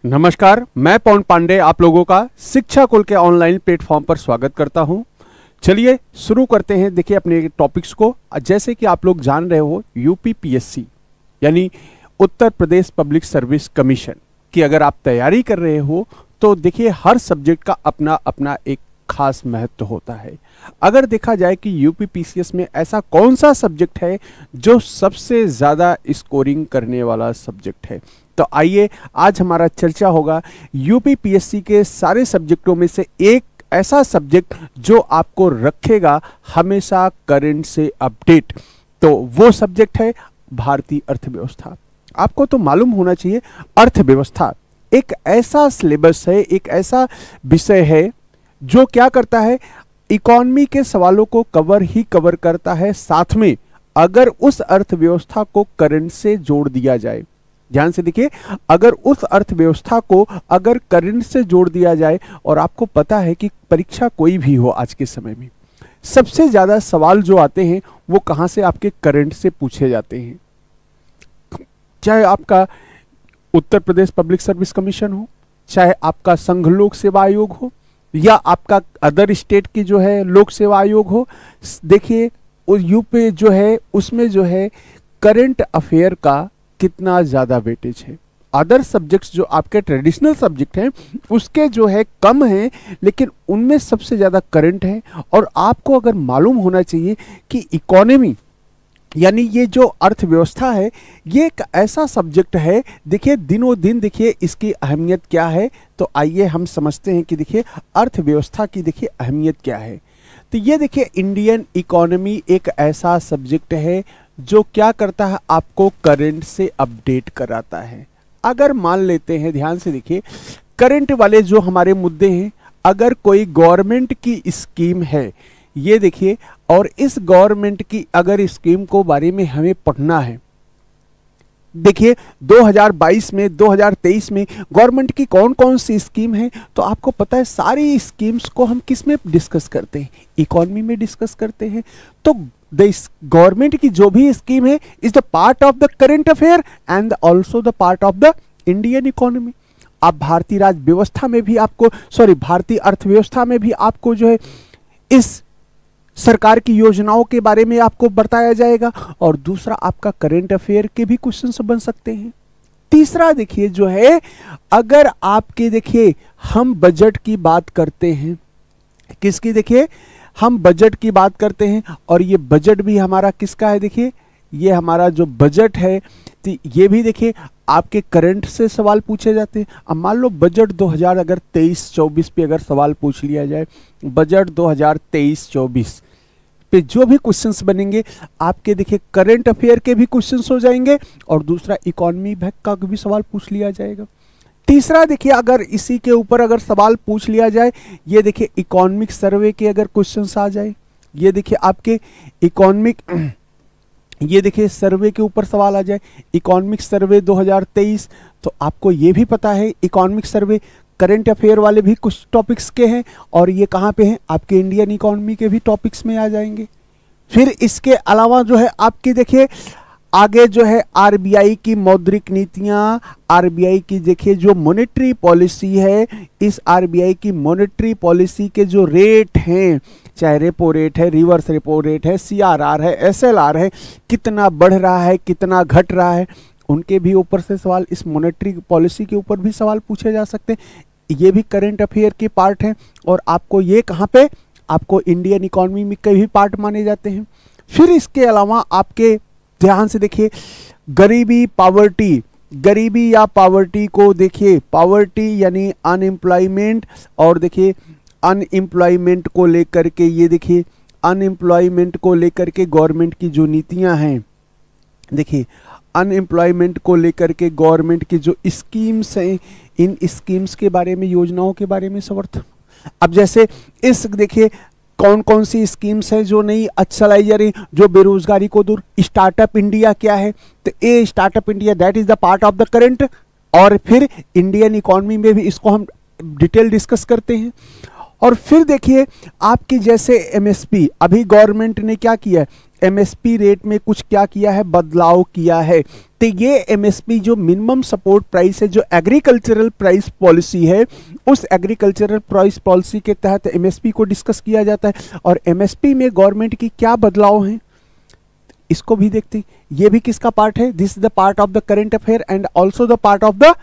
नमस्कार, मैं पवन पांडे आप लोगों का शिक्षा कुल के ऑनलाइन प्लेटफॉर्म पर स्वागत करता हूं। चलिए शुरू करते हैं। देखिए अपने टॉपिक्स को, जैसे कि आप लोग जान रहे हो यूपीपीएससी यानी Uttar Pradesh public service commission की अगर आप तैयारी कर रहे हो तो देखिए हर सब्जेक्ट का अपना अपना एक खास महत्व होता है। अगर देखा जाए कि यूपीपीसीएस में ऐसा कौन सा सब्जेक्ट है जो सबसे ज़्यादा स्कोरिंग करने वाला सब्जेक्ट है, तो आइए आज हमारा चर्चा होगा यूपीपीएससी के सारे सब्जेक्टों में से एक ऐसा सब्जेक्ट जो आपको रखेगा हमेशा करंट से अपडेट। तो वो सब्जेक्ट है भारतीय अर्थव्यवस्था। आपको तो मालूम होना चाहिए अर्थव्यवस्था एक ऐसा सिलेबस है, एक ऐसा विषय है जो क्या करता है, इकोनॉमी के सवालों को कवर करता है। साथ में अगर उस अर्थव्यवस्था को करंट से जोड़ दिया जाए, ध्यान से देखिए, अगर उस अर्थव्यवस्था को अगर करंट से जोड़ दिया जाए, और आपको पता है कि परीक्षा कोई भी हो आज के समय में सबसे ज्यादा सवाल जो आते हैं वो कहां से, आपके करंट से पूछे जाते हैं। चाहे आपका Uttar Pradesh public service commission हो, चाहे आपका संघ लोक सेवा आयोग हो, या आपका अदर स्टेट की जो है लोक सेवा आयोग हो, देखिए यूपी जो है उसमें जो है करंट अफेयर का कितना ज़्यादा वेटेज है। अदर सब्जेक्ट्स जो आपके ट्रेडिशनल सब्जेक्ट हैं उसके जो है कम है, लेकिन उनमें सबसे ज़्यादा करंट है। और आपको अगर मालूम होना चाहिए कि इकोनॉमी यानी ये जो अर्थव्यवस्था है ये एक ऐसा सब्जेक्ट है, देखिए दिनों दिन देखिए इसकी अहमियत क्या है। तो आइए हम समझते हैं कि देखिए अर्थव्यवस्था की देखिए अहमियत क्या है। तो ये देखिए इंडियन इकोनॉमी एक ऐसा सब्जेक्ट है जो क्या करता है, आपको करंट से अपडेट कराता है। अगर मान लेते हैं, ध्यान से देखिए, करंट वाले जो हमारे मुद्दे हैं, अगर कोई गवर्नमेंट की स्कीम है, ये देखिए, और इस गवर्नमेंट की अगर स्कीम को बारे में हमें पढ़ना है, देखिए 2022 में 2023 में गवर्नमेंट की कौन कौन सी स्कीम है, तो आपको पता है सारी स्कीम्स को हम किस में डिस्कस करते हैं, इकोनॉमी में डिस्कस करते हैं। तो गवर्नमेंट की जो भी स्कीम है is the part of the current affair and also the part of the Indian economy. आप भारतीय राज्य व्यवस्था में भी आपको, भारतीय अर्थव्यवस्था में भी आपको जो है इस सरकार की योजनाओं के बारे में आपको बताया जाएगा। और दूसरा आपका करंट अफेयर के भी क्वेश्चंस बन सकते हैं। तीसरा देखिए जो है, अगर आपके देखिए हम बजट की बात करते हैं, किसकी, देखिए हम बजट की बात करते हैं, और ये बजट भी हमारा किसका है, देखिए ये हमारा जो बजट है, तो ये भी देखिए आपके करंट से सवाल पूछे जाते हैं। अब मान लो बजट 2023-24 पे अगर सवाल पूछ लिया जाए, बजट 2023-24 पे जो भी क्वेश्चंस बनेंगे आपके देखिए करंट अफेयर के भी क्वेश्चंस हो जाएंगे, और दूसरा इकोनॉमी भैक का भी सवाल पूछ लिया जाएगा। तीसरा देखिए, अगर इसी के ऊपर अगर सवाल पूछ लिया जाए, ये देखिए इकोनॉमिक सर्वे के अगर क्वेश्चंस आ जाए, ये देखिए आपके इकोनॉमिक, ये देखिए सर्वे के ऊपर सवाल आ जाए, इकोनॉमिक सर्वे 2023, तो आपको ये भी पता है इकोनॉमिक सर्वे करंट अफेयर वाले भी कुछ टॉपिक्स के हैं, और ये कहाँ पे हैं, आपके इंडियन इकोनॉमी के भी टॉपिक्स में आ जाएंगे। फिर इसके अलावा जो है आपकी देखिए आगे जो है आरबीआई की मौद्रिक नीतियां, आरबीआई की देखिए जो मॉनेटरी पॉलिसी है, इस आरबीआई की मॉनेटरी पॉलिसी के जो रेट हैं, चाहे रेपो रेट है, रिवर्स रेपो रेट है, सीआरआर है, एसएलआर है, कितना बढ़ रहा है, कितना घट रहा है, उनके भी ऊपर से सवाल, इस मॉनेटरी पॉलिसी के ऊपर भी सवाल पूछे जा सकते हैं। ये भी करंट अफेयर के पार्ट हैं, और आपको ये कहाँ पे, आपको इंडियन इकोनॉमी में के भी पार्ट माने जाते हैं। फिर इसके अलावा आपके ध्यान से देखिए गरीबी, पावर्टी, गरीबी या पावर्टी को देखिए, पावर्टी यानी अनएम्प्लॉयमेंट, और देखिए अनएम्प्लॉयमेंट को लेकर के, ये देखिए अनएम्प्लॉयमेंट को लेकर के गवर्नमेंट की जो नीतियां हैं, देखिए अनएम्प्लॉयमेंट को लेकर के गवर्नमेंट की जो स्कीम्स हैं, इन स्कीम्स के बारे में, योजनाओं के बारे में समर्थन। अब जैसे इस देखिए कौन कौन सी स्कीम्स हैं जो नई चलाई जा रही, जो बेरोजगारी को दूर, स्टार्टअप इंडिया क्या है, तो ये startup India that is the part of the current, और फिर इंडियन इकोनॉमी में भी इसको हम डिटेल डिस्कस करते हैं। और फिर देखिए आपकी जैसे एमएसपी, अभी गवर्नमेंट ने क्या किया है, एमएसपी रेट में कुछ क्या किया है, बदलाव किया है। तो ये एमएसपी जो मिनिमम सपोर्ट प्राइस है, जो एग्रीकल्चरल प्राइस पॉलिसी है, उस एग्रीकल्चरल प्राइस पॉलिसी के तहत एमएसपी को डिस्कस किया जाता है। और एमएसपी में गवर्नमेंट की क्या बदलाव हैं, इसको भी देखते हैं। ये भी किसका पार्ट है, this is the part of the current affair and also the part of the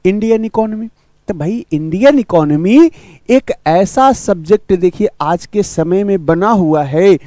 Indian economy. तो भाई इंडियन इकोनॉमी एक ऐसा सब्जेक्ट देखिए आज के समय में बना हुआ है,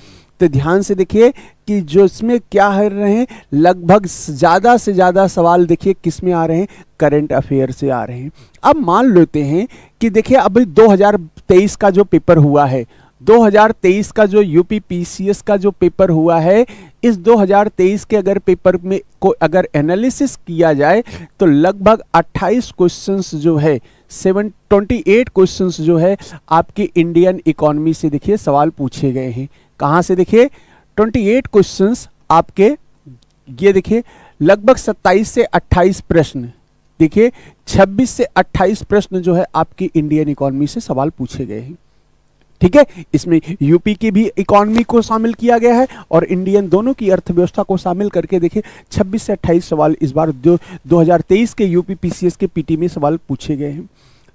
तो ध्यान से देखिए कि जो इसमें क्या कर रहे हैं, लगभग ज़्यादा से ज़्यादा सवाल देखिए किस में आ रहे हैं, करंट अफेयर से आ रहे हैं। अब मान लेते हैं कि देखिए अभी 2023 का जो पेपर हुआ है, 2023 का जो यूपी पीसीएस का जो पेपर हुआ है, इस 2023 के अगर पेपर में को अगर एनालिसिस किया जाए तो लगभग 28 क्वेश्चंस जो है 28 क्वेश्चंस जो है आपकी इंडियन इकोनॉमी से देखिए सवाल पूछे गए हैं। कहाँ से देखिए 28 क्वेश्चंस आपके, ये देखिए लगभग 27 से 28 प्रश्न, देखिए 26 से 28 प्रश्न जो है आपकी इंडियन इकोनॉमी से सवाल पूछे गए हैं। ठीक है, इसमें यूपी की भी इकोनॉमी को शामिल किया गया है और इंडियन दोनों की अर्थव्यवस्था को शामिल करके देखिए 26 से 28 सवाल इस बार 2023 के यूपी पीसीएस के पीटी में सवाल पूछे गए हैं।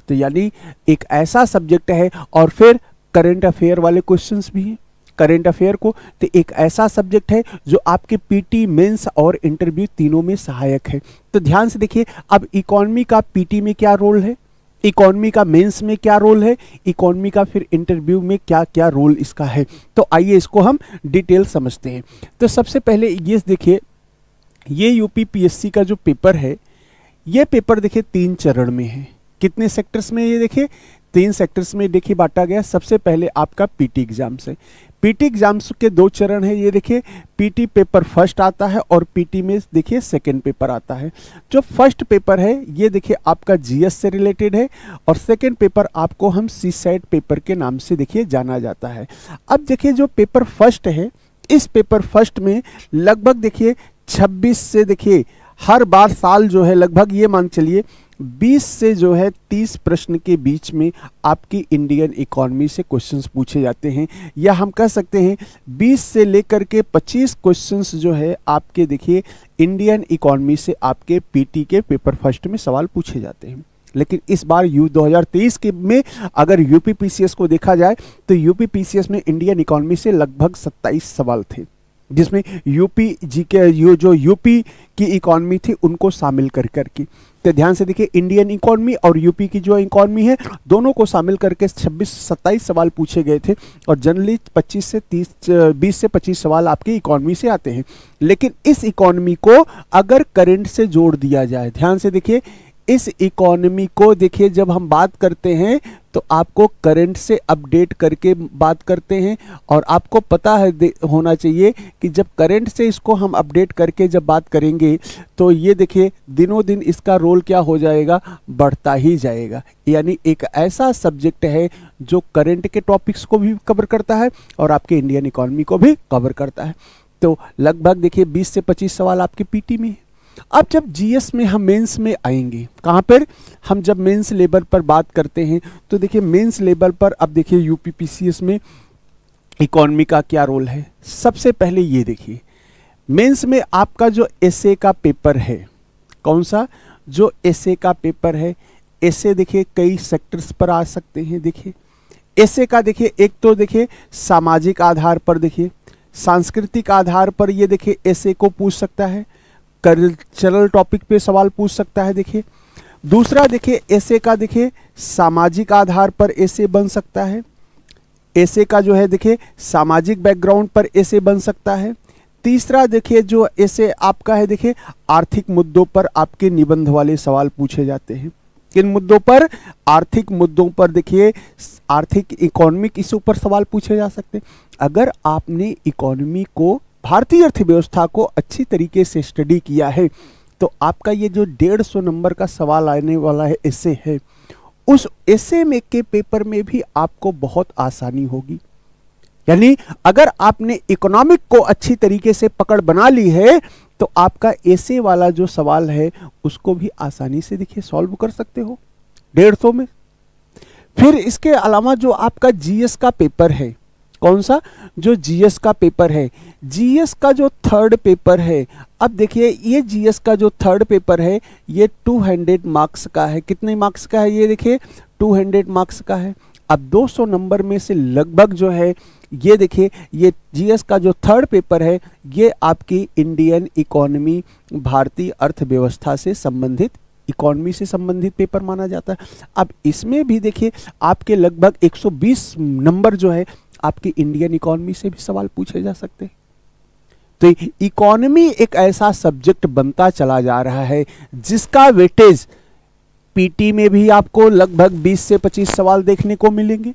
तो यानी एक ऐसा सब्जेक्ट है, और फिर करंट अफेयर वाले क्वेश्चंस भी हैं। करंट अफेयर को तो एक ऐसा सब्जेक्ट है जो आपके पीटी, मेंस और इंटरव्यू तीनों में सहायक है। तो ध्यान से देखिए, अब इकोनॉमी का पीटी में क्या रोल है, इकोनॉमी का मेंस में क्या रोल है, इकोनॉमी का फिर इंटरव्यू में क्या क्या रोल इसका है। तो आइए इसको हम डिटेल समझते हैं। तो सबसे पहले ये देखिए, ये यूपी पीएससी का जो पेपर है, ये पेपर देखिए 3 चरण में है। कितने सेक्टर्स में, ये देखिए 3 सेक्टर्स में देखिए बांटा गया। सबसे पहले आपका पीटी एग्जाम्स है। पीटी एग्जाम्स के 2 चरण है। ये देखिए पीटी पेपर फर्स्ट आता है और पीटी में देखिए सेकंड पेपर आता है। जो फर्स्ट पेपर है ये देखिए आपका जीएस से रिलेटेड है, और सेकंड पेपर आपको हम सीसैट पेपर के नाम से देखिए जाना जाता है। अब देखिए जो पेपर फर्स्ट है, इस पेपर फर्स्ट में लगभग देखिए 26 से देखिए हर बार साल जो है लगभग ये मान चलिए 20 से जो है 30 प्रश्न के बीच में आपकी इंडियन इकोनॉमी से क्वेश्चंस पूछे जाते हैं, या हम कह सकते हैं 20 से लेकर के 25 क्वेश्चंस जो है आपके देखिए इंडियन इकोनॉमी से आपके पीटी के पेपर फर्स्ट में सवाल पूछे जाते हैं। लेकिन इस बार 2023 के में अगर यूपी पीसीएस को देखा जाए तो यूपी पीसीएस में इंडियन इकोनॉमी से लगभग 27 सवाल थे, जिसमें यूपी जी के जो यूपी की इकोनॉमी थी उनको शामिल कर करके। तो ध्यान से देखिए इंडियन इकोनॉमी और यूपी की जो इकोनॉमी है दोनों को शामिल करके 27 सवाल पूछे गए थे, और जनरली 20 से 25 सवाल आपकी इकोनॉमी से आते हैं। लेकिन इस इकोनॉमी को अगर करंट से जोड़ दिया जाए, ध्यान से देखिए इस इकोनॉमी को देखिए जब हम बात करते हैं तो आपको करंट से अपडेट करके बात करते हैं, और आपको पता है होना चाहिए कि जब करंट से इसको हम अपडेट करके जब बात करेंगे तो ये देखिए दिनों दिन इसका रोल क्या हो जाएगा, बढ़ता ही जाएगा। यानी एक ऐसा सब्जेक्ट है जो करंट के टॉपिक्स को भी कवर करता है और आपके इंडियन इकोनॉमी को भी कवर करता है। तो लगभग देखिए 20 से 25 सवाल आपके पीटी में है। अब जब जीएस में हम मेंस में आएंगे, कहाँ पर हम जब मेंस लेवल पर बात करते हैं तो देखिए मेंस लेवल पर अब देखिए यूपी पीसीएस में इकोनॉमी का क्या रोल है। सबसे पहले ये देखिए मेंस में आपका जो एसए का पेपर है, कौन सा, जो एसए का पेपर है, एसए देखिए कई सेक्टर्स पर आ सकते हैं। देखिए एसए का देखिए एक तो देखिए सामाजिक आधार पर, देखिए सांस्कृतिक आधार पर ये देखिए एसए को पूछ सकता है, कल्चरल टॉपिक पे सवाल पूछ सकता है। देखिए दूसरा देखिए एसे का देखिए सामाजिक आधार पर एसे बन सकता है, एसे का जो है देखिए सामाजिक बैकग्राउंड पर एसे बन सकता है। तीसरा देखिए जो एसे आपका है देखिए आर्थिक मुद्दों पर आपके निबंध वाले सवाल पूछे जाते हैं। किन मुद्दों पर, आर्थिक मुद्दों पर देखिए आर्थिक इकोनॉमिक इशू पर सवाल पूछे जा सकते हैं। अगर आपने इकोनॉमी को, भारतीय अर्थव्यवस्था को अच्छी तरीके से स्टडी किया है तो आपका ये जो 150 नंबर का सवाल आने वाला है एसे है, उस एसे में के पेपर में भी आपको बहुत आसानी होगी। यानी अगर आपने इकोनॉमिक को अच्छी तरीके से पकड़ बना ली है तो आपका एसे वाला जो सवाल है उसको भी आसानी से देखिए सॉल्व कर सकते हो 150 में। फिर इसके अलावा जो आपका जीएस का पेपर है, कौन सा? जो जीएस का पेपर है, जीएस का जो थर्ड पेपर है। अब देखिए ये जीएस का जो थर्ड पेपर है ये 200 मार्क्स का है। कितने मार्क्स का है? ये देखिए 200 मार्क्स का है। अब 200 नंबर में से लगभग जो है ये देखिए ये जीएस का जो थर्ड पेपर है ये आपकी इंडियन इकोनॉमी, भारतीय अर्थव्यवस्था से संबंधित, इकोनॉमी से संबंधित पेपर माना जाता है। अब इसमें भी देखिए आपके लगभग 120 नंबर जो है आपकी इंडियन इकोनॉमी से भी सवाल पूछे जा सकते हैं। तो इकोनॉमी एक ऐसा सब्जेक्ट बनता चला जा रहा है जिसका वेटेज पीटी में भी आपको लगभग 20 से 25 सवाल देखने को मिलेंगे।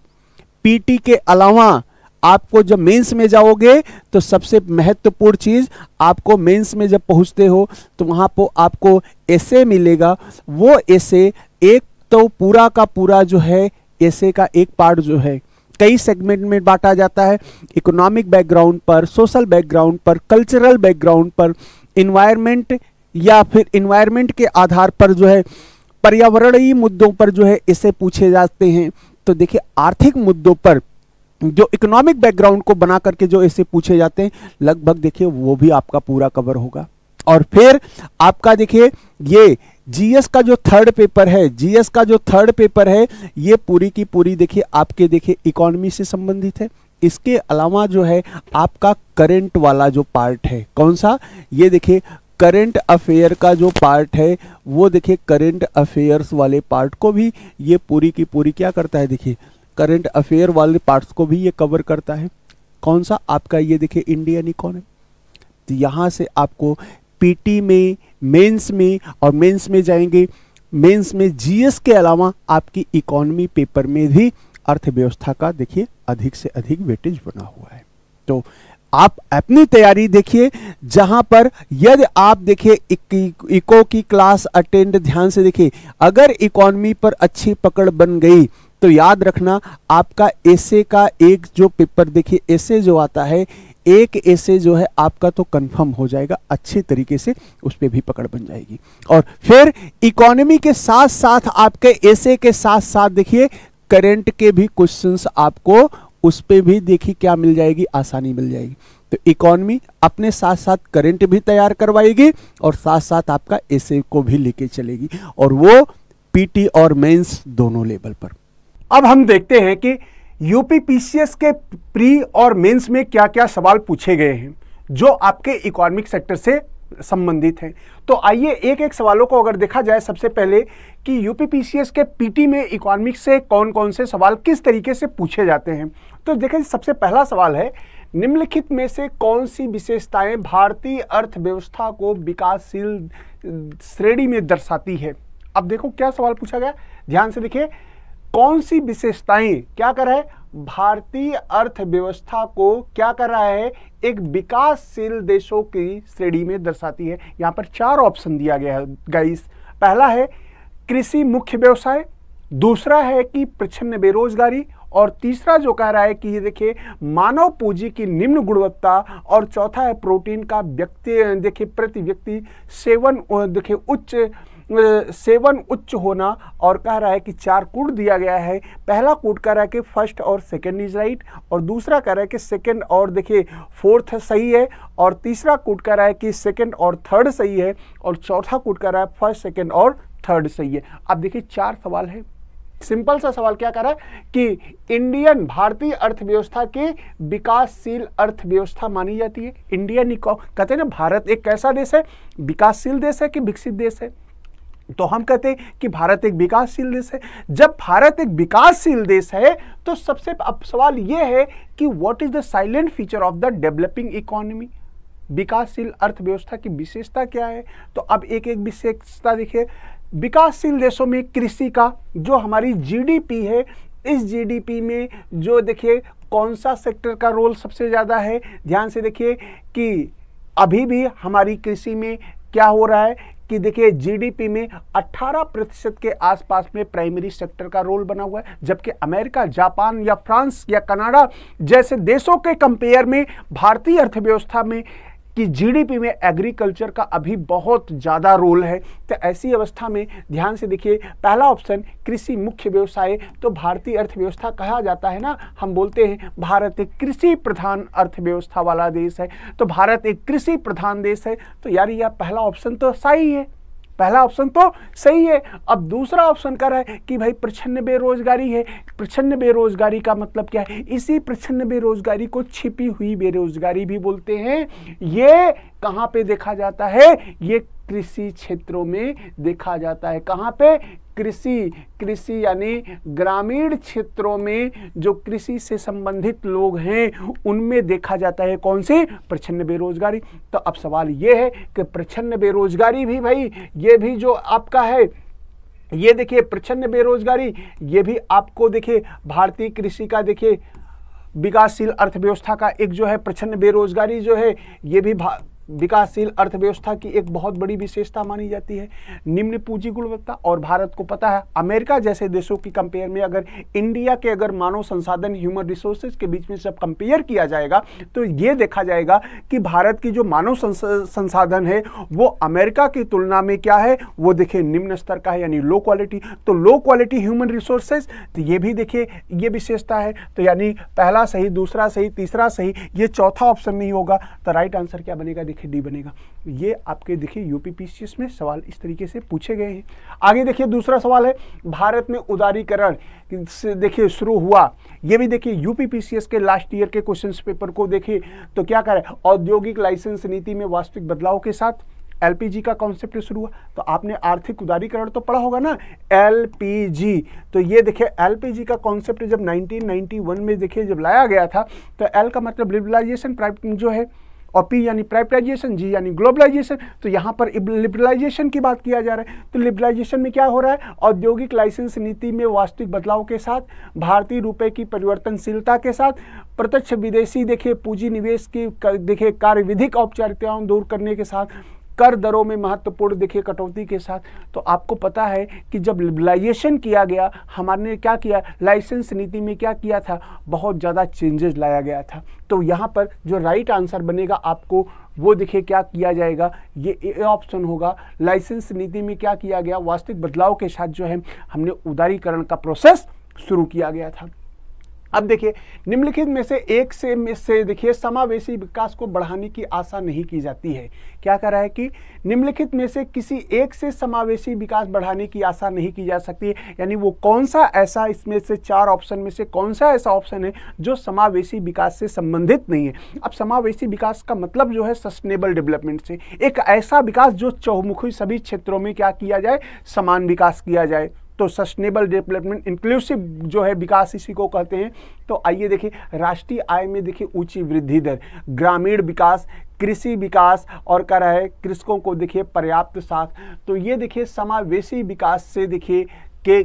पीटी के अलावा आपको जब मेंस में जाओगे तो सबसे महत्वपूर्ण चीज आपको मेंस में जब पहुंचते हो तो वहां पर आपको एसे मिलेगा। वो एसे एक तो पूरा का पूरा जो है एसे का एक पार्ट जो है कई सेगमेंट में बांटा जाता है, इकोनॉमिक बैकग्राउंड पर, सोशल बैकग्राउंड पर, कल्चरल बैकग्राउंड पर, इन्वायरमेंट या फिर इन्वायरमेंट के आधार पर जो है पर्यावरणीय मुद्दों पर जो है इसे पूछे जाते हैं। तो देखिए आर्थिक मुद्दों पर जो इकोनॉमिक बैकग्राउंड को बना करके जो ऐसे पूछे जाते हैं लगभग देखिए वो भी आपका पूरा कवर होगा। और फिर आपका देखिए ये जीएस का जो थर्ड पेपर है, जीएस का जो थर्ड पेपर है ये पूरी की पूरी देखिए आपके देखिए इकोनॉमी से संबंधित है। इसके अलावा जो है आपका करंट वाला जो पार्ट है, कौन सा? ये देखिए करंट अफेयर का जो पार्ट है वो देखिए करंट अफेयर्स वाले पार्ट को भी ये पूरी की पूरी क्या करता है? देखिए करंट अफेयर वाले पार्ट्स को भी ये कवर करता है। कौन सा? आपका ये देखिए इंडियन इकोनॉमी। तो यहाँ से आपको पीटी में, मेंस में, और मेंस में जाएंगे, मेंस में जीएस के अलावा आपकी इकोनॉमी पेपर में भी अर्थव्यवस्था का देखिए अधिक से अधिक वेटेज बना हुआ है। तो आप अपनी तैयारी देखिए, जहां पर यदि आप देखिए इको की क्लास अटेंड ध्यान से देखिए, अगर इकोनॉमी पर अच्छी पकड़ बन गई तो याद रखना आपका एसे का एक जो पेपर देखिए एसे जो आता है, एक एसे जो है आपका तो कंफर्म हो जाएगा, अच्छे तरीके से उस पर भी पकड़ बन जाएगी। और फिर इकोनॉमी के साथ साथ आपके एसे के साथ साथ देखिए करंट के भी क्वेश्चंस आपको उस पे भी देखिए क्या मिल जाएगी, आसानी मिल जाएगी। तो इकोनॉमी अपने साथ साथ करंट भी तैयार करवाएगी और साथ साथ आपका एसे को भी लेके चलेगी, और वो पीटी और मेंस दोनों लेवल पर। अब हम देखते हैं कि यूपी पीसीएस के प्री और मेंस में क्या क्या सवाल पूछे गए हैं जो आपके इकोनॉमिक सेक्टर से संबंधित हैं। तो आइए एक एक सवालों को अगर देखा जाए, सबसे पहले कि यूपी पीसीएस के पीटी में इकोनॉमिक्स से कौन कौन से सवाल किस तरीके से पूछे जाते हैं। तो देखिए सबसे पहला सवाल है, निम्नलिखित में से कौन सी विशेषताएं भारतीय अर्थव्यवस्था को विकासशील श्रेणी में दर्शाती है। अब देखो क्या सवाल पूछा गया, ध्यान से देखिए, कौन सी विशेषताएं क्या कर रहा है, भारतीय अर्थव्यवस्था को क्या कर रहा है, एक विकासशील देशों की श्रेणी में दर्शाती है। यहां पर 4 ऑप्शन दिया गया है गाइस। पहला है कृषि मुख्य व्यवसाय, दूसरा है कि प्रच्छन्न बेरोजगारी, और तीसरा जो कह रहा है कि ये देखिए मानव पूंजी की निम्न गुणवत्ता, और चौथा है प्रोटीन का व्यक्ति देखिए प्रति व्यक्ति सेवन देखिए सेवन उच्च होना। और कह रहा है कि 4 कोड दिया गया है। पहला कोड कह रहा है कि फर्स्ट और सेकंड इज राइट, और दूसरा कह रहा है कि सेकंड और देखिए फोर्थ सही है, और तीसरा कोड कह रहा है कि सेकंड और थर्ड सही है, और चौथा कोड कह रहा है फर्स्ट सेकंड और थर्ड सही है। अब देखिए 4 सवाल है। सिंपल सा सवाल क्या कर रहा है कि इंडियन भारतीय अर्थव्यवस्था के विकासशील अर्थव्यवस्था मानी जाती है। इंडियन कहते हैं ना, भारत एक कैसा देश है, विकासशील देश है कि विकसित देश है। तो हम कहते हैं कि भारत एक विकासशील देश है। जब भारत एक विकासशील देश है तो सबसे अब सवाल यह है कि what is the silent feature of the developing economy, विकासशील अर्थव्यवस्था की विशेषता क्या है। तो अब एक एक विशेषता देखिए, विकासशील देशों में कृषि का जो हमारी जीडीपी है, इस जीडीपी में जो देखिए कौन सा सेक्टर का रोल सबसे ज़्यादा है। ध्यान से देखिए कि अभी भी हमारी कृषि में क्या हो रहा है कि देखिए जीडीपी में 18% के आसपास में प्राइमरी सेक्टर का रोल बना हुआ है, जबकि अमेरिका, जापान या फ्रांस या कनाडा जैसे देशों के कंपेयर में भारतीय अर्थव्यवस्था में कि जीडीपी में एग्रीकल्चर का अभी बहुत ज़्यादा रोल है। तो ऐसी अवस्था में ध्यान से देखिए, पहला ऑप्शन कृषि मुख्य व्यवसाय, तो भारतीय अर्थव्यवस्था कहा जाता है ना, हम बोलते हैं भारत एक कृषि प्रधान अर्थव्यवस्था वाला देश है, तो भारत एक कृषि प्रधान देश है। तो यार यह पहला ऑप्शन तो सही है, पहला ऑप्शन तो सही है। अब दूसरा ऑप्शन कर रहा है कि भाई प्रच्छन्न बेरोजगारी है। प्रच्छन्न बेरोजगारी का मतलब क्या है? इसी प्रच्छन्न बेरोजगारी को छिपी हुई बेरोजगारी भी बोलते हैं। ये कहाँ पे देखा जाता है? ये कृषि क्षेत्रों में देखा जाता है। कहाँ पे? कृषि यानी ग्रामीण क्षेत्रों में जो कृषि से संबंधित लोग हैं उनमें देखा जाता है कौन सी? प्रच्छन्न बेरोजगारी। तो अब सवाल ये है कि प्रच्छन्न बेरोजगारी भी भाई, ये भी जो आपका है, ये देखिए प्रच्छन्न बेरोजगारी, ये भी आपको देखिए भारतीय कृषि का देखिए विकासशील अर्थव्यवस्था का एक जो है प्रच्छन्न बेरोजगारी जो है, ये भी विकासशील अर्थव्यवस्था की एक बहुत बड़ी विशेषता मानी जाती है। निम्न पूंजी गुणवत्ता, और भारत को पता है अमेरिका जैसे देशों की कंपेयर में अगर इंडिया के अगर मानव संसाधन ह्यूमन रिसोर्सेज के बीच में सब कंपेयर किया जाएगा तो ये देखा जाएगा कि भारत की जो मानव संसाधन है वो अमेरिका की तुलना में क्या है? वो देखिए निम्न स्तर का है, यानी लो क्वालिटी। तो लो क्वालिटी ह्यूमन रिसोर्सेज, तो ये भी देखिए ये विशेषता है। तो यानी पहला सही, दूसरा सही, तीसरा सही, ये चौथा ऑप्शन नहीं होगा। तो राइट आंसर क्या बनेगा? देखिए डी बनेगा। ये आपके देखिए यूपीपीसीएस में सवाल इस तरीके से पूछे गए हैं। आगे देखिए दूसरा सवाल है, भारत में उदारीकरण से देखिए शुरू हुआ। ये भी देखिए यूपीपीसीएस के लास्ट ईयर के क्वेश्चंस पेपर को देखिए तो क्या करें, औद्योगिक लाइसेंस नीति में वास्तविक बदलाव के साथ एलपीजी का कॉन्सेप्ट शुरू हुआ। तो आपने आर्थिक उदारीकरण तो पढ़ा होगा ना, एलपीजी। तो ये देखिए एलपीजी का कॉन्सेप्ट जब 1991 में देखिए जब लाया गया था, तो एल का मतलब लिबरलाइजेशन जो है, और पी यानी प्राइवेटाइजेशन, जी यानी ग्लोबलाइजेशन। तो यहाँ पर लिबरलाइजेशन की बात किया जा रहा है। तो लिबरलाइजेशन में क्या हो रहा है? औद्योगिक लाइसेंस नीति में वास्तविक बदलाव के साथ, भारतीय रुपए की परिवर्तनशीलता के साथ, प्रत्यक्ष विदेशी देखिए पूंजी निवेश की देखिए कार्यविधिक औपचारिकताओं दूर करने के साथ, कर दरों में महत्वपूर्ण देखिए कटौती के साथ। तो आपको पता है कि जब लिबरलाइजेशन किया गया, हमारे क्या किया, लाइसेंस नीति में क्या किया था, बहुत ज़्यादा चेंजेस लाया गया था। तो यहाँ पर जो राइट आंसर बनेगा आपको वो देखिए क्या किया जाएगा, ये ए ऑप्शन होगा। लाइसेंस नीति में क्या किया गया, वास्तविक बदलाव के साथ जो है हमने उदारीकरण का प्रोसेस शुरू किया गया था। अब देखिए निम्नलिखित में से एक से देखिए समावेशी विकास को बढ़ाने की आशा नहीं की जाती है। क्या कह रहा है कि निम्नलिखित में से किसी एक से समावेशी विकास बढ़ाने की आशा नहीं की जा सकती है, यानी वो कौन सा ऐसा, इसमें से चार ऑप्शन में से कौन सा ऐसा ऑप्शन है जो समावेशी विकास से संबंधित नहीं है। अब समावेशी विकास का मतलब जो है सस्टेनेबल डेवलपमेंट से, एक ऐसा विकास जो चहुमुखी सभी क्षेत्रों में क्या किया जाए, समान विकास किया जाए। तो सस्टेनेबल डेवलपमेंट इंक्लूसिव जो है विकास इसी को कहते हैं। तो आइए देखिए राष्ट्रीय आय में देखिए ऊंची वृद्धि दर, ग्रामीण विकास, कृषि विकास, और कह रहा है कृषकों को देखिए पर्याप्त साथ। तो ये देखिए समावेशी विकास से देखिए के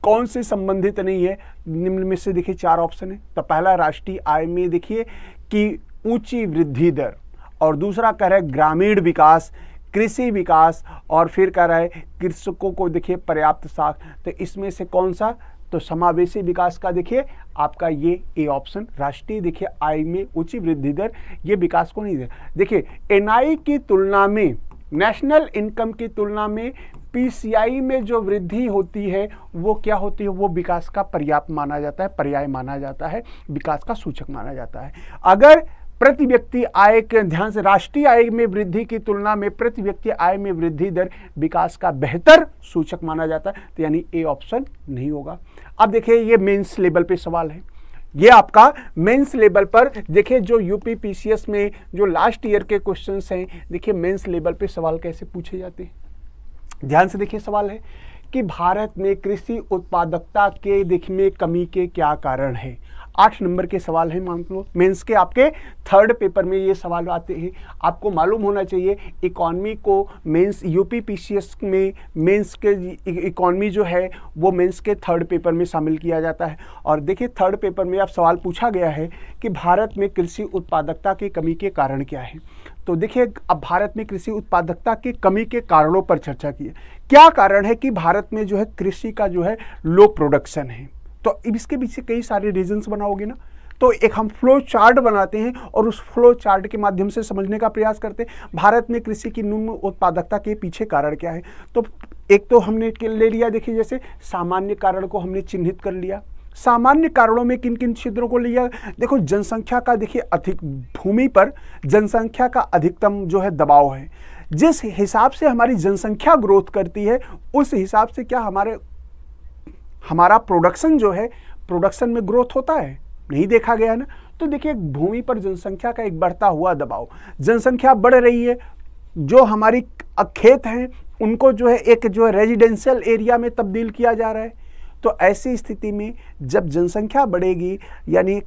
कौन से संबंधित नहीं है। निम्न में से देखिए चार ऑप्शन है। तो पहला राष्ट्रीय आय में देखिए कि ऊंची वृद्धि दर, और दूसरा कह रहा है ग्रामीण विकास, कृषि विकास, और फिर कह रहा है कृषकों को देखिए पर्याप्त साथ। तो इसमें से कौन सा? तो समावेशी विकास का देखिए आपका ये ए ऑप्शन, राष्ट्रीय देखिए आय में ऊंची वृद्धि दर, ये विकास को नहीं दे। देखिए एनआई की तुलना में, नेशनल इनकम की तुलना में पीसीआई में जो वृद्धि होती है वो क्या होती है, वो विकास का पर्याप्त माना जाता है, पर्याय माना जाता है, विकास का सूचक माना जाता है। अगर प्रति व्यक्ति आय के, ध्यान से, राष्ट्रीय आय में वृद्धि की तुलना में प्रति व्यक्ति आय में वृद्धि दर विकास का बेहतर सूचक माना जाता है। तो यानी ए ऑप्शन नहीं होगा। अब देखिए ये मेंस लेवल पे सवाल है, ये आपका मेंस लेवल पर देखिए जो यूपीपीसीएस में जो लास्ट ईयर के क्वेश्चंस हैं, देखिए मेंस लेवल पे सवाल कैसे पूछे जाते हैं। ध्यान से देखिए सवाल है कि भारत में कृषि उत्पादकता के देखने कमी के क्या कारण है। 8 नंबर के सवाल हैं, मान लो मेंस के आपके थर्ड पेपर में ये सवाल आते हैं। आपको मालूम होना चाहिए इकोनॉमी को मेंस यूपीपीसीएस में मेंस के इकोनॉमी जो है वो मेंस के थर्ड पेपर में शामिल किया जाता है। और देखिए थर्ड पेपर में अब सवाल पूछा गया है कि भारत में कृषि उत्पादकता की कमी के कारण क्या है। तो देखिए अब भारत में कृषि उत्पादकता की कमी के कारणों पर चर्चा की है। क्या कारण है कि भारत में जो है कृषि का जो है लो प्रोडक्शन है। तो इसके पीछे कई सारे रीजंस बनाओगे ना, तो एक हम फ्लो चार्ट बनाते हैं और उस फ्लो चार्ट के माध्यम से समझने का प्रयास करते हैं भारत में कृषि की न्यून उत्पादकता के पीछे कारण क्या है। तो एक तो हमने ले लिया, देखिए जैसे सामान्य कारण को हमने चिन्हित कर लिया। सामान्य कारणों में किन किन क्षेत्रों को लिया, देखो जनसंख्या का, देखिए अधिक भूमि पर जनसंख्या का अधिकतम जो है दबाव है। जिस हिसाब से हमारी जनसंख्या ग्रोथ करती है उस हिसाब से क्या हमारा प्रोडक्शन जो है, प्रोडक्शन में ग्रोथ होता है, नहीं देखा गया ना। तो देखिए भूमि पर जनसंख्या का एक बढ़ता हुआ दबाव, जनसंख्या बढ़ रही है, जो हमारी खेत हैं उनको जो है एक जो है रेजिडेंशियल एरिया में तब्दील किया जा रहा है। तो ऐसी स्थिति में जब जनसंख्या बढ़ेगी यानी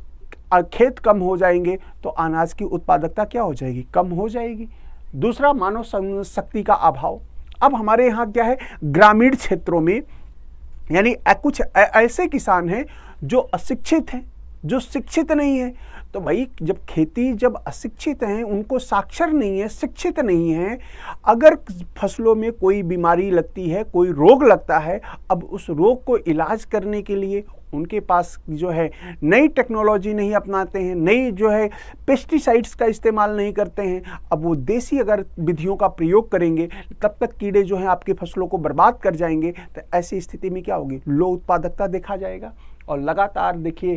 खेत कम हो जाएंगे तो अनाज की उत्पादकता क्या हो जाएगी, कम हो जाएगी। दूसरा, मानव शक्ति का अभाव। अब हमारे यहाँ क्या है, ग्रामीण क्षेत्रों में यानी कुछ ऐसे किसान हैं जो अशिक्षित हैं, जो शिक्षित नहीं है। तो भाई जब खेती, जब अशिक्षित हैं, उनको साक्षर नहीं है, शिक्षित नहीं है, अगर फसलों में कोई बीमारी लगती है, कोई रोग लगता है, अब उस रोग को इलाज करने के लिए उनके पास जो है नई टेक्नोलॉजी नहीं अपनाते हैं, नई जो है पेस्टिसाइड्स का इस्तेमाल नहीं करते हैं। अब वो देसी अगर विधियों का प्रयोग करेंगे तब तक कीड़े जो हैं आपकी फसलों को बर्बाद कर जाएंगे। तो ऐसी स्थिति में क्या होगी, लो उत्पादकता देखा जाएगा। और लगातार देखिए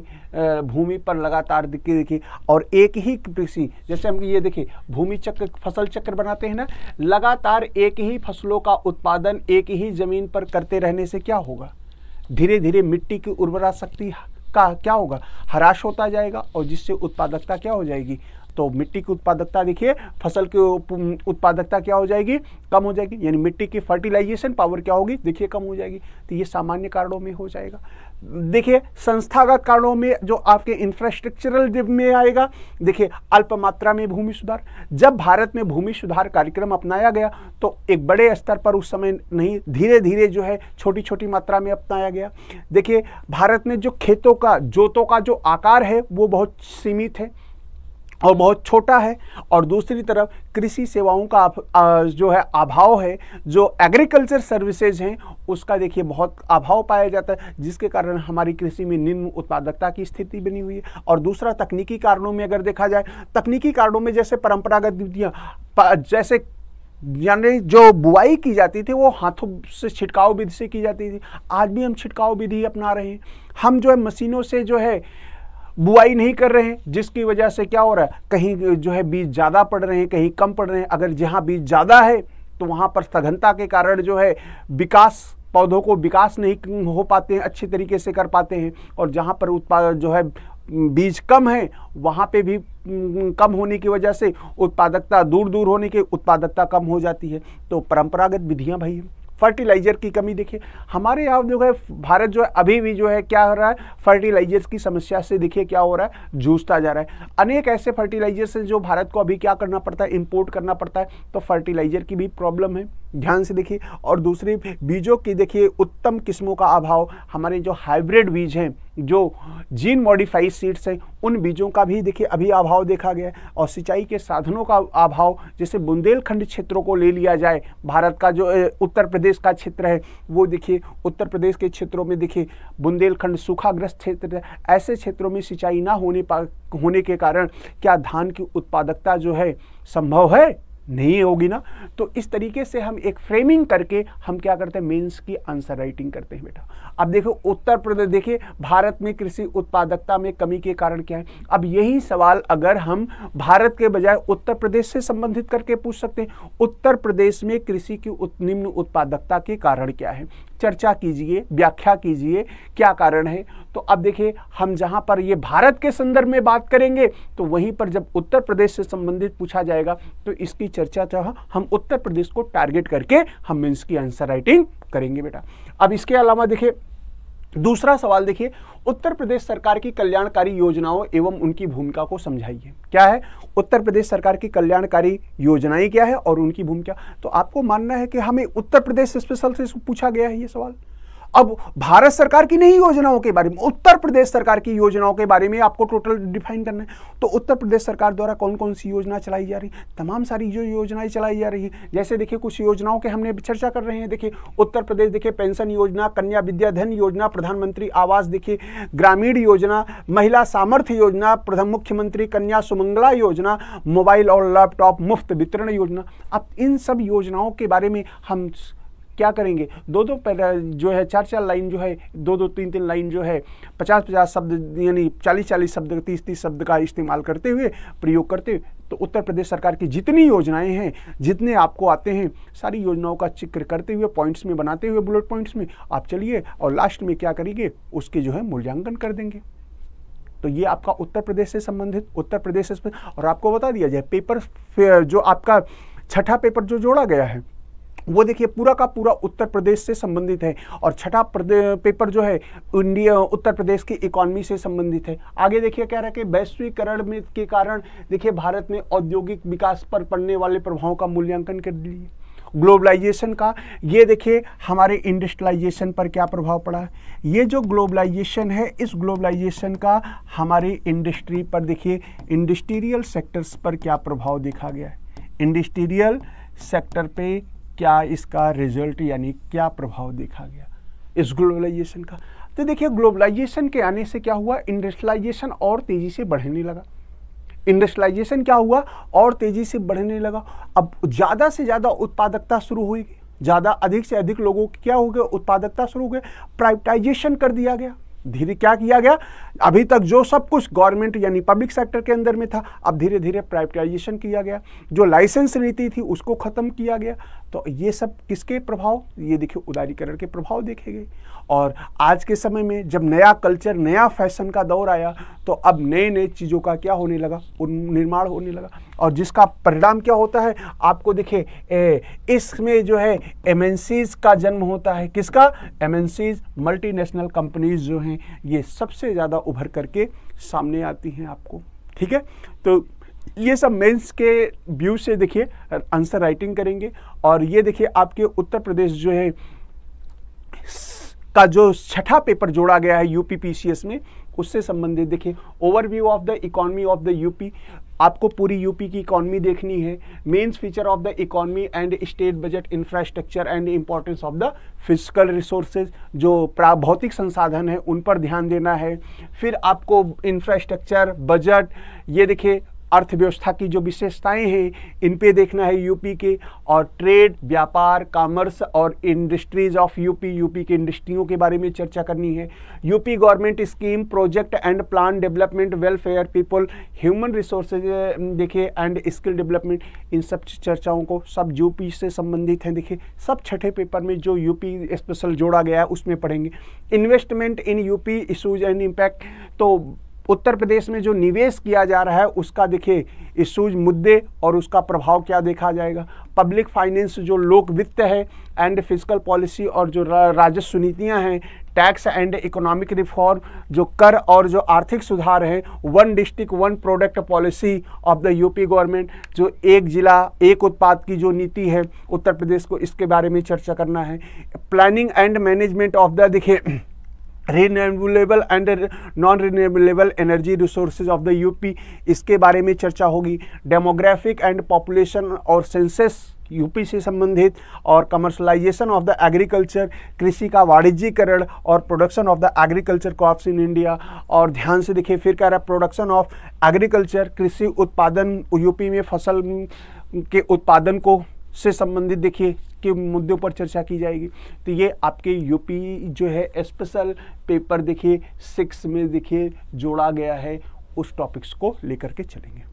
भूमि पर लगातार देखिए और एक ही कृषि, जैसे हम ये देखिए भूमि चक्र, फसल चक्र बनाते हैं ना, लगातार एक ही फसलों का उत्पादन एक ही जमीन पर करते रहने से क्या होगा, धीरे धीरे मिट्टी की उर्वरा शक्ति का क्या होगा, ह्रास होता जाएगा और जिससे उत्पादकता क्या हो जाएगी। तो मिट्टी की उत्पादकता देखिए, फसल की उत्पादकता क्या हो जाएगी, कम हो जाएगी, यानी मिट्टी की फर्टिलाइजेशन पावर क्या होगी, देखिए कम हो जाएगी। तो ये सामान्य कारणों में हो जाएगा। देखिए संस्थागत कारणों में जो आपके इंफ्रास्ट्रक्चरल में आएगा, देखिए अल्प मात्रा में भूमि सुधार। जब भारत में भूमि सुधार कार्यक्रम अपनाया गया तो एक बड़े स्तर पर उस समय नहीं, धीरे धीरे जो है छोटी छोटी मात्रा में अपनाया गया। देखिए भारत में जो खेतों का, जोतों का जो आकार है वो बहुत सीमित है और बहुत छोटा है, और दूसरी तरफ कृषि सेवाओं का जो है अभाव है, जो एग्रीकल्चर सर्विसेज हैं उसका देखिए बहुत अभाव पाया जाता है, जिसके कारण हमारी कृषि में निम्न उत्पादकता की स्थिति बनी हुई है। और दूसरा, तकनीकी कारणों में अगर देखा जाए, तकनीकी कारणों में जैसे परंपरागत विधियाँ, जैसे यानी जो बुआई की जाती थी वो हाथों से छिड़काव विधि से की जाती थी, आज भी हम छिड़काव विधि अपना रहे हैं। हम जो है मशीनों से जो है बुआई नहीं कर रहे हैं, जिसकी वजह से क्या हो रहा है, कहीं जो है बीज ज़्यादा पड़ रहे हैं, कहीं कम पड़ रहे हैं। अगर जहाँ बीज ज़्यादा है तो वहाँ पर सघनता के कारण जो है विकास, पौधों को विकास नहीं हो पाते हैं, अच्छे तरीके से कर पाते हैं। और जहाँ पर उत्पादन जो है बीज कम है वहाँ पे भी कम होने की वजह से उत्पादकता, दूर दूर होने की उत्पादकता कम हो जाती है। तो परंपरागत विधियाँ भाई, फर्टिलाइजर की कमी देखिए हमारे यहाँ जो है भारत जो है अभी भी जो है क्या हो रहा है, फर्टिलाइजर्स की समस्या से देखिए क्या हो रहा है, जूझता जा रहा है। अनेक ऐसे फर्टिलाइजर्स हैं जो भारत को अभी क्या करना पड़ता है, इंपोर्ट करना पड़ता है। तो फर्टिलाइजर की भी प्रॉब्लम है, ध्यान से देखिए। और दूसरी, बीजों की देखिए उत्तम किस्मों का अभाव, हमारे जो हाइब्रिड बीज हैं, जो जीन मॉडिफाइड सीड्स हैं, उन बीजों का भी देखिए अभी अभाव देखा गया है। और सिंचाई के साधनों का अभाव, जैसे बुंदेलखंड क्षेत्रों को ले लिया जाए, भारत का जो उत्तर प्रदेश का क्षेत्र है वो देखिए, उत्तर प्रदेश के क्षेत्रों में देखिए बुंदेलखंड सूखाग्रस्त क्षेत्र है। ऐसे क्षेत्रों में सिंचाई ना होने के कारण क्या धान की उत्पादकता जो है संभव है, नहीं होगी ना। तो इस तरीके से हम एक फ्रेमिंग करके हम क्या करते हैं, मेंस की आंसर राइटिंग करते हैं बेटा। अब देखो उत्तर प्रदेश, देखिए भारत में कृषि उत्पादकता में कमी के कारण क्या है। अब यही सवाल अगर हम भारत के बजाय उत्तर प्रदेश से संबंधित करके पूछ सकते हैं, उत्तर प्रदेश में कृषि की निम्न उत्पादकता के कारण क्या है, चर्चा कीजिए, व्याख्या कीजिए, क्या कारण है। तो अब देखिए हम जहां पर ये भारत के संदर्भ में बात करेंगे तो वहीं पर जब उत्तर प्रदेश से संबंधित पूछा जाएगा तो इसकी चर्चा चाह हम उत्तर प्रदेश को टारगेट करके हम मेंस की आंसर राइटिंग करेंगे बेटा। अब इसके अलावा देखिए दूसरा सवाल देखिए, उत्तर प्रदेश सरकार की कल्याणकारी योजनाओं एवं उनकी भूमिका को समझाइए। क्या है, उत्तर प्रदेश सरकार की कल्याणकारी योजनाएं क्या है और उनकी भूमिका। तो आपको मानना है कि हमें उत्तर प्रदेश स्पेशल से पूछा गया है ये सवाल। अब भारत सरकार की नहीं योजनाओं के बारे में, उत्तर प्रदेश सरकार की योजनाओं के बारे में आपको टोटल डिफाइन करना है। तो उत्तर प्रदेश सरकार द्वारा कौन कौन सी योजना चलाई जा रही, तमाम सारी जो योजनाएं चलाई जा रही है। जैसे देखिए कुछ योजनाओं के हमने चर्चा कर रहे हैं। देखिए उत्तर प्रदेश देखिए पेंशन योजना, कन्या विद्याधन योजना, प्रधानमंत्री आवास देखिए ग्रामीण योजना, महिला सामर्थ्य योजना, प्रधान मुख्यमंत्री कन्या सुमंगला योजना, मोबाइल और लैपटॉप मुफ्त वितरण योजना। अब इन सब योजनाओं के बारे में हम क्या करेंगे, दो जो है 4 लाइन जो है, 2 3 लाइन जो है 50 शब्द यानी 40 शब्द 30 शब्द का इस्तेमाल करते हुए प्रयोग करते हुए तो उत्तर प्रदेश सरकार की जितनी योजनाएं हैं, जितने आपको आते हैं, सारी योजनाओं का जिक्र करते हुए पॉइंट्स में बनाते हुए बुलेट पॉइंट्स में आप चलिए और लास्ट में क्या करेंगे, उसके जो है मूल्यांकन कर देंगे। तो ये आपका उत्तर प्रदेश से संबंधित उत्तर प्रदेश से। और आपको बता दिया जाए पेपर जो आपका छठा पेपर जो जोड़ा गया है वो देखिए पूरा का पूरा उत्तर प्रदेश से संबंधित है। और छठा पेपर जो है उत्तर प्रदेश की इकोनॉमी से संबंधित है। आगे देखिए कह रहा है कि वैश्वीकरण में के कारण देखिए भारत में औद्योगिक विकास पर पड़ने वाले प्रभावों का मूल्यांकन कर लीजिए। ग्लोबलाइजेशन का ये देखिए हमारे इंडस्ट्रियलाइजेशन पर क्या प्रभाव पड़ा है। ये जो ग्लोबलाइजेशन है, इस ग्लोबलाइजेशन का हमारी इंडस्ट्री पर देखिए इंडस्ट्रियल सेक्टर्स पर क्या प्रभाव देखा गया है, इंडस्ट्रियल सेक्टर पे क्या इसका रिजल्ट यानी क्या प्रभाव देखा गया इस ग्लोबलाइजेशन का। तो देखिए ग्लोबलाइजेशन के आने से क्या हुआ, इंडस्ट्रियलाइजेशन और तेजी से बढ़ने लगा। इंडस्ट्रियलाइजेशन क्या हुआ, और तेजी से बढ़ने लगा। अब ज़्यादा से ज़्यादा उत्पादकता शुरू हुई, ज़्यादा अधिक से अधिक लोगों की क्या हो गया, उत्पादकता शुरू हो गया। प्राइवेटाइजेशन कर दिया गया, धीरे क्या किया गया, अभी तक जो सब कुछ गवर्नमेंट यानी पब्लिक सेक्टर के अंदर में था, अब धीरे धीरे प्राइवेटाइजेशन किया गया। जो लाइसेंस नीति थी उसको खत्म किया गया। तो ये सब किसके प्रभाव, ये देखिए उदारीकरण के प्रभाव देखे गए। और आज के समय में जब नया कल्चर, नया फैशन का दौर आया तो अब नए नए चीज़ों का क्या होने लगा, निर्माण होने लगा। और जिसका परिणाम क्या होता है, आपको देखिए इसमें जो है एमएनसीज का जन्म होता है। किसका, एमएनसीज, मल्टीनेशनल कंपनीज जो हैं ये सबसे ज़्यादा उभर करके सामने आती हैं आपको। ठीक है, तो ये सब मेंस के व्यू से देखिए आंसर राइटिंग करेंगे। और ये देखिए आपके उत्तर प्रदेश जो है का जो छठा पेपर जोड़ा गया है यूपी पीसीएस में, उससे संबंधित देखिए overview of the economy of the UP. आपको पूरी यूपी की इकोनॉमी देखनी है। Mains feature of the economy and state budget, infrastructure and importance of the physical resources, जो भौतिक संसाधन है उन पर ध्यान देना है। फिर आपको इंफ्रास्ट्रक्चर, बजट, ये देखिए अर्थव्यवस्था की जो विशेषताएं हैं इन पे देखना है यूपी के। और ट्रेड, व्यापार, कॉमर्स और इंडस्ट्रीज ऑफ यूपी, यूपी के इंडस्ट्रियों के बारे में चर्चा करनी है। UP government scheme, project and plan development, welfare, people, human resources देखिए एंड स्किल डेवलपमेंट, इन सब चर्चाओं को सब यूपी से संबंधित हैं। देखिए सब छठे पेपर में जो यूपी स्पेशल जोड़ा गया है उसमें पढ़ेंगे। Investment in UP, issues and impact, तो उत्तर प्रदेश में जो निवेश किया जा रहा है उसका देखिए इशूज, मुद्दे और उसका प्रभाव क्या देखा जाएगा। पब्लिक फाइनेंस, जो लोक वित्त है, एंड फिजिकल पॉलिसी और जो राजस्व नीतियां हैं, टैक्स एंड इकोनॉमिक रिफॉर्म, जो कर और जो आर्थिक सुधार है, one district one product policy of the UP government, जो एक जिला एक उत्पाद की जो नीति है उत्तर प्रदेश को, इसके बारे में चर्चा करना है। Planning and management of the देखिए renewable and non renewable energy resources of the UP, इसके बारे में चर्चा होगी। डेमोग्राफिक एंड पॉपुलेशन और सेंसस यूपी से संबंधित। और कमर्शलाइजेशन ऑफ द एग्रीकल्चर, कृषि का वाणिज्यीकरण और production of the agriculture crops in India. और ध्यान से देखिए फिर कह रहा है प्रोडक्शन ऑफ एग्रीकल्चर, कृषि उत्पादन, यूपी में फसल के उत्पादन को से संबंधित देखिए के मुद्दों पर चर्चा की जाएगी। तो ये आपके यूपी जो है स्पेशल पेपर देखिए 6 में देखिए जोड़ा गया है, उस टॉपिक्स को लेकर के चलेंगे।